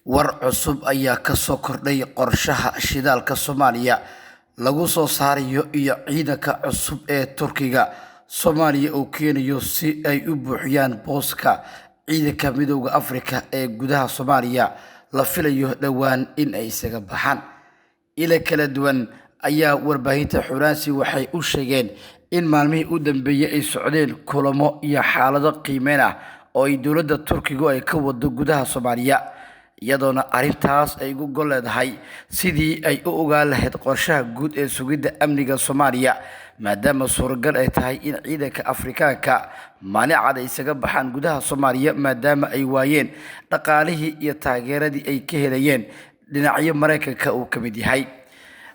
war cusub ayaa ka soo kordhay qorshaha shidaalka Soomaaliya lagu soo saarayo iyo ciidanka cusub ee Turkiga Soomaaliya oo keenayo si ay u buuxiyaan booska ciidanka Midowga Afrika ee gudaha Soomaaliya la filayo dhawaan in ay isaga baxaan. Ila kala duwan ayaa warbaahinta Xuraansi waxay u sheegeen in maalmihii u dambeeyay ay socdeen kulamo iyo xaalado qiimeyn ah oo ay dowladda Turkiga ay ka wado gudaha Soomaaliya, iyadoona arrintaas ay ugu gol leedahay sidii ay u ogaan lahayd qorshaha guud ee sugidda amniga Soomaaliya, maadaama suuragal ay tahay in ciidanka Afrikaanka maalin cad ay isaga baxaan gudaha Soomaaliya maadaama ay waayeen dhaqaalihii iyo taageeradii ay ka helayeen dhinacyo Mareykanka uu ka mid yahay.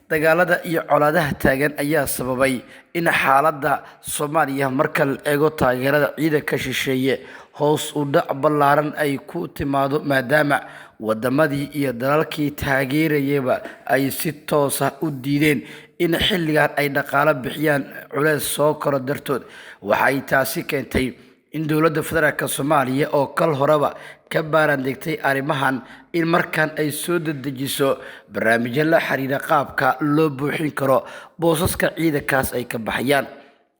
Dagaalada iyo colaadaha taagan ayaa sababay in xaaladda Soomaaliya marka la eego taageerada ciidanka shisheeye hoos u dhac ballaaran ay ku timaado maadaama wadamadii iyo dalalkii taageerayaba ay si toos ah u diideen in xilligan ay dhaqaale bixiyaan culays soo koro dartood. Waxay taasi keentay in dowladda federaalka Soomaaliya oo kal horeba ka baarandegtay arrimahan in markan ay soo dedejiso barnaamijyo la xiriira qaabka loo buuxin karo boosaska ciidankaas ay ka baxayaan.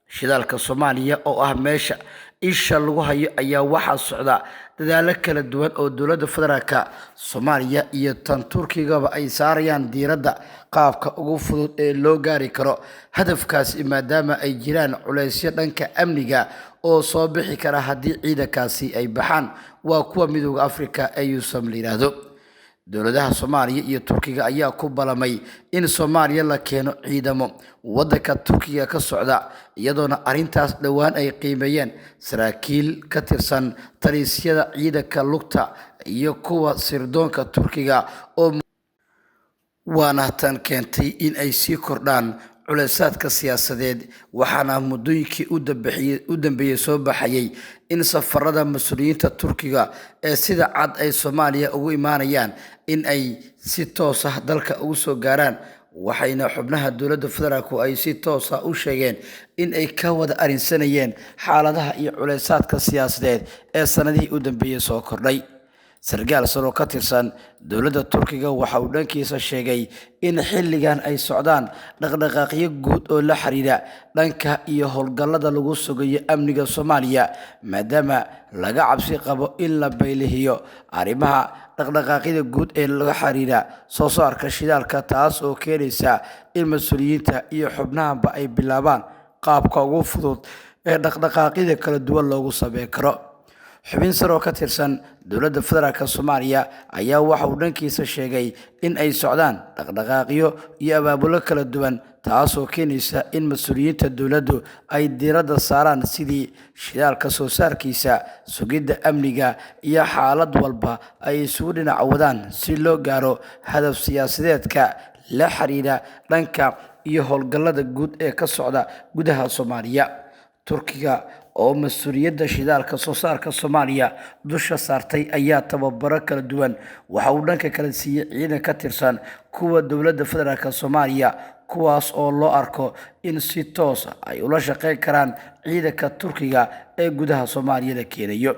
Shidaalka Soomaaliya oo ah meesha isha lagu hayo ayaa waxaa socda dadaalo kala duwan oo dowladda federaalka Soomaaliya iyo tan Turkigaba ay saarayaan diiradda qaabka ugu fudud ee loo gaari karo hadafkaasi maadaama ay jiraan culaysyo dhanka amniga oo soo bixi kara haddii ciidankaasi ay baxaan waa kuwa Midowga Afrika ee USAM la yiraahdo. Dowladaha Soomaaliya iyo Turkiga ayaa ku balamay in Soomaaliya la keeno ciidamo waddanka Turkiga ka socda, iyadoona arrintaas dhawaan ay qiimeeyeen saraakiil ka tirsan talisyada ciidanka lugta iyo kuwa sirdoonka Turkiga oo waana tan keentay in ay sii kordhaan culaysaadka siyaasadeed. Waxaana muddooyinkii u dambeeyay soo baxayay in safarada mas'uuliyiinta Turkiga ee sida cad ay Soomaaliya ugu imaanayaan in ay si toos ah dalka ugu soo gaaraan, waxayna xubnaha dowladda federaalku ay si toos ah u sheegeen in ay ka wada arrinsanayeen xaaladaha iyo culaysaadka siyaasadeed ee sanadihii u dambeeyay soo kordhay. Sargaal sare oo ka tirsan dowladda Turkiga waxa uu dhankiisa sheegay in xilligan ay socdaan dhaqdhaqaaqyo guud oo la xiriira dhanka iyo howlgallada lagu sugayo amniga Soomaaliya maadaama laga cabsi qabo in la baylihiyo arrimaha dhaqdhaqaaqyada guud ee laga xiriira soo saarka shidaalka, taas oo keenaysa in mas'uuliyiinta iyo xubnahanba ay bilaabaan qaabka ugu fudud ee dhaqdhaqaaqyada kala duwan loogu sameyn karo. Xubin sare oo ka tirsan dowladda federaalka Soomaaliya ayaa waxa uu dhankiisa sheegay in ay socdaan dhaqdhaqaaqyo iyo abaabulo kala duwan, taasoo keenaysa in mas'uuliyiinta dowladdu ay diiradda saaraan sidii shidaalka soo saarkiisa, sugidda amniga iyo xaalad walba ay isugu dhinac wadaan si loo gaaro hadaf siyaasadeedka la xiriira dhanka iyo howlgallada guud ee ka socda gudaha Soomaaliya. Turkiga oo mas'uuliyadda shidaalka soo saarka Soomaaliya dusha saartay ayaa tababaro kala duwan waxa uu dhanka kala siiyay ciidan ka tirsan kuwa dowladda federaalka Soomaaliya, kuwaas oo loo arko in si toos ah ay ula shaqeyn karaan ciidanka Turkiga ee gudaha Soomaaliya la keenayo.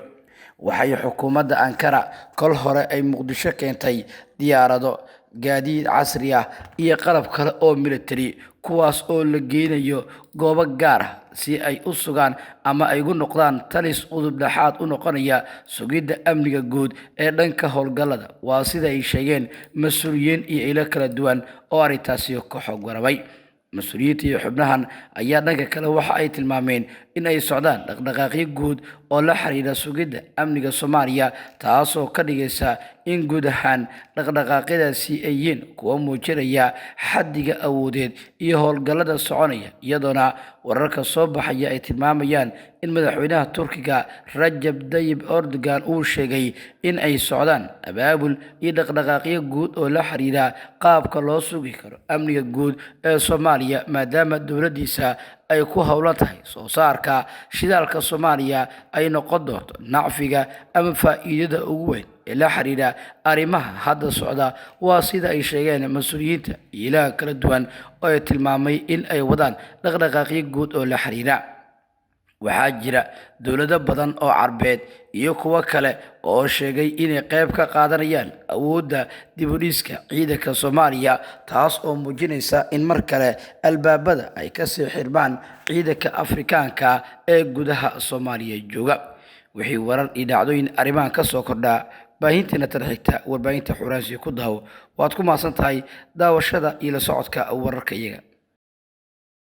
Waxay xukuumadda Ankara kol hore ay Muqdisho keentay diyaarado, gaadiid casri ah iyo qalab kale oo military, kuwaas oo la geynayo goobo gaar ah si ay u sugaan ama ay ugu noqdaan talis udub dhexaad u noqonaya sugidda amniga guud ee dhanka howlgallada. Waa sida ay sheegeen mas'uuliyiin iyo ilo kala duwan oo arrintaasi ka xog waramay. Mas'uuliyiinta iyo xubnahan ayaa dhanka kale waxa ay tilmaameen in ay socdaan dhaqdhaqaaqyo guud oo la xiriira sugidda amniga Soomaaliya, taasoo ka dhigaysa in guud ahaan dhaqdhaqaaqyadaasi ay yihiin kuwo muujinaya xaddiga awoodeed iyo howlgallada soconaya, iyadoona wararka soo baxaya ay tilmaamayaan in madaxweynaha Turkiga Rajab Tayyip Erdogan uu sheegay in ay socdaan abaabul iyo dhaqdhaqaaqyo guud oo la xiriira qaabka loo sugi karo amniga guud ee Soomaaliya maadaama dowladdiisa ay ku howlan tahay soo saarka shidaalka Soomaaliya ay noqon doonto nacfiga ama faa'iidada ugu weyn ee la xiriira arrimaha hadda socda. Waa sida ay sheegeen mas'uuliyiinta iyo ilaha kala duwan oo ay tilmaamay in ay wadaan dhaqdhaqaaqyo guud oo la xiriira waxaa jira dowlado badan oo Carbeed iyo kuwa kale oo sheegay inay qayb ka qaadanayaan awoodda dib u dhiska ciidanka Soomaaliya, taas oo muujinaysa in mar kale albaabada ay ka sii xirmaan ciidanka Afrikaanka ee gudaha Soomaaliya jooga. wixii warar iyo dhacdooyin arrimahan ka soo kordha baahinteena tan xigta warbaahinta Xuraansi ku daawo. waad ku mahadsan tahay daawashada iyo la socodka wararka iyaga.